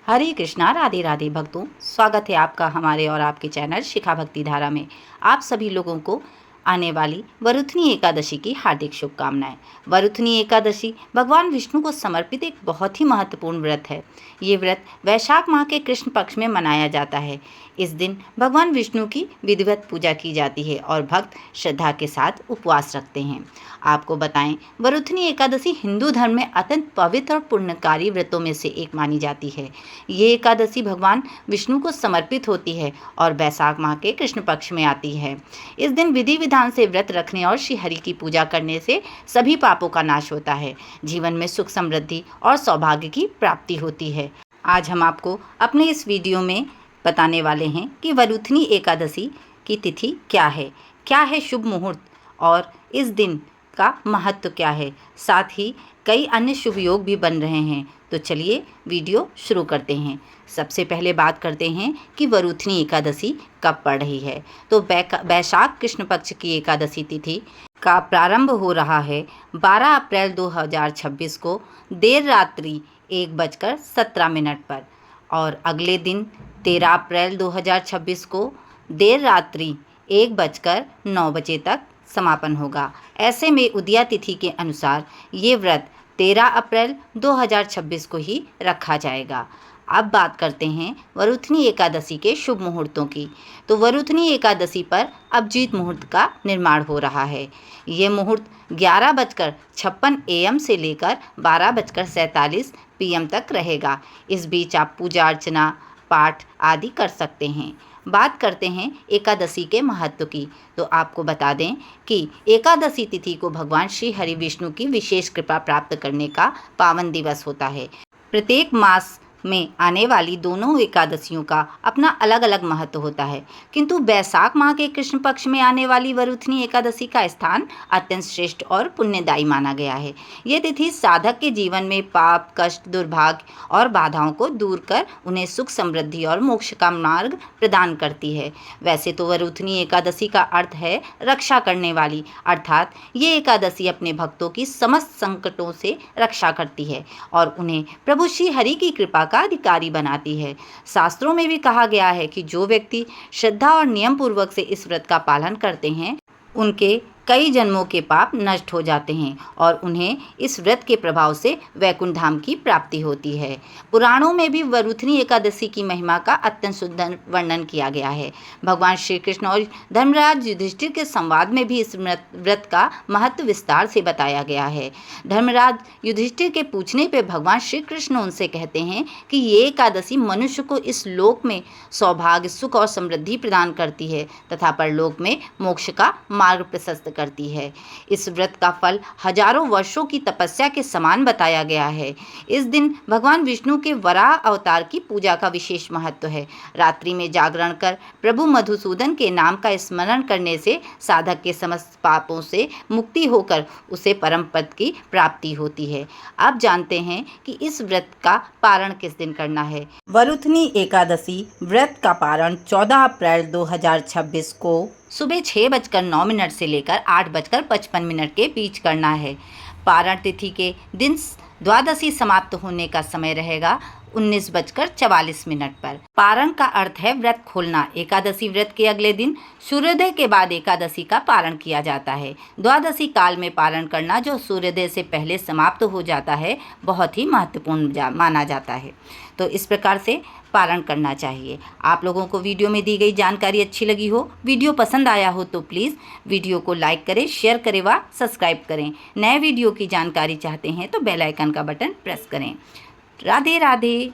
हरे कृष्णा, राधे राधे भक्तों। स्वागत है आपका हमारे और आपके चैनल शिखा भक्ति धारा में। आप सभी लोगों को आने वाली वरुथनी एकादशी की हार्दिक शुभकामनाएं। वरुथनी एकादशी भगवान विष्णु को समर्पित एक बहुत ही महत्वपूर्ण व्रत है। ये व्रत वैशाख माह के कृष्ण पक्ष में मनाया जाता है। इस दिन भगवान विष्णु की विधिवत पूजा की जाती है और भक्त श्रद्धा के साथ उपवास रखते हैं। आपको बताएं, वरुथनी एकादशी हिंदू धर्म में अत्यंत पवित्र और पुण्यकारी व्रतों में से एक मानी जाती है। ये एकादशी भगवान विष्णु को समर्पित होती है और वैशाख माह के कृष्ण पक्ष में आती है। इस दिन विधि विधान से व्रत रखने और श्री हरि की पूजा करने से सभी पापों का नाश होता है, जीवन में सुख समृद्धि और सौभाग्य की प्राप्ति होती है। आज हम आपको अपने इस वीडियो में बताने वाले हैं कि वरुथनी एकादशी की तिथि क्या है शुभ मुहूर्त और इस दिन का महत्व क्या है। साथ ही कई अन्य शुभ योग भी बन रहे हैं। तो चलिए वीडियो शुरू करते हैं। सबसे पहले बात करते हैं कि वरुथनी एकादशी कब पड़ रही है। तो वैशाख कृष्ण पक्ष की एकादशी तिथि का प्रारंभ हो रहा है 12 अप्रैल 2026 को देर रात्रि 1:17 पर और अगले दिन 13 अप्रैल 2026 को देर रात्रि 1:09 तक समापन होगा। ऐसे में उदया तिथि के अनुसार ये व्रत 13 अप्रैल 2026 को ही रखा जाएगा। अब बात करते हैं वरुथनी एकादशी के शुभ मुहूर्तों की। तो वरुथनी एकादशी पर अभिजीत मुहूर्त का निर्माण हो रहा है। ये मुहूर्त 11:56 AM से लेकर 12:47 PM तक रहेगा। इस बीच आप पूजा अर्चना, पाठ आदि कर सकते हैं। बात करते हैं एकादशी के महत्व की। तो आपको बता दें कि एकादशी तिथि को भगवान श्री हरि विष्णु की विशेष कृपा प्राप्त करने का पावन दिवस होता है। प्रत्येक मास में आने वाली दोनों एकादशियों का अपना अलग अलग महत्व होता है, किंतु वैशाख माह के कृष्ण पक्ष में आने वाली वरुथनी एकादशी का स्थान अत्यंत श्रेष्ठ और पुण्यदायी माना गया है। ये तिथि साधक के जीवन में पाप, कष्ट, दुर्भाग्य और बाधाओं को दूर कर उन्हें सुख समृद्धि और मोक्ष का मार्ग प्रदान करती है। वैसे तो वरुथनी एकादशी का अर्थ है रक्षा करने वाली, अर्थात ये एकादशी अपने भक्तों की समस्त संकटों से रक्षा करती है और उन्हें प्रभु श्री हरि की कृपा का अधिकारी बनाती है। शास्त्रों में भी कहा गया है कि जो व्यक्ति श्रद्धा और नियम पूर्वक से इस व्रत का पालन करते हैं, उनके कई जन्मों के पाप नष्ट हो जाते हैं और उन्हें इस व्रत के प्रभाव से वैकुंठ धाम की प्राप्ति होती है। पुराणों में भी वरुथनी एकादशी की महिमा का अत्यंत सुंदर वर्णन किया गया है। भगवान श्री कृष्ण और धर्मराज युधिष्ठिर के संवाद में भी इस व्रत का महत्व विस्तार से बताया गया है। धर्मराज युधिष्ठिर के पूछने पर भगवान श्री कृष्ण उनसे कहते हैं कि ये एकादशी मनुष्य को इस लोक में सौभाग्य, सुख और समृद्धि प्रदान करती है तथा परलोक में मोक्ष का मार्ग प्रशस्त करती है। इस व्रत का फल हजारों वर्षों की तपस्या के समान बताया गया है। इस दिन भगवान विष्णु के वराह अवतार की पूजा का विशेष महत्व है। रात्रि में जागरण कर प्रभु मधुसूदन के नाम का स्मरण करने से साधक के समस्त पापों से मुक्ति होकर उसे परम पद की प्राप्ति होती है। अब जानते हैं कि इस व्रत का पारण किस दिन करना है। वरुथनी एकादशी व्रत का पारण 14 अप्रैल 2026 को सुबह 6:09 से लेकर 8:55 के बीच करना है। पारण तिथि के दिन द्वादशी समाप्त होने का समय रहेगा 19:44 पर। पारण का अर्थ है व्रत खोलना। एकादशी व्रत के अगले दिन सूर्योदय के बाद एकादशी का पारण किया जाता है। द्वादशी काल में पारण करना, जो सूर्योदय से पहले समाप्त हो जाता है, बहुत ही महत्वपूर्ण माना जाता है। तो इस प्रकार से पारण करना चाहिए। आप लोगों को वीडियो में दी गई जानकारी अच्छी लगी हो, वीडियो पसंद आया हो तो प्लीज़ वीडियो को लाइक करें, शेयर करें व सब्सक्राइब करें। नए वीडियो की जानकारी चाहते हैं तो बेल आइकन का बटन प्रेस करें। राधे राधे।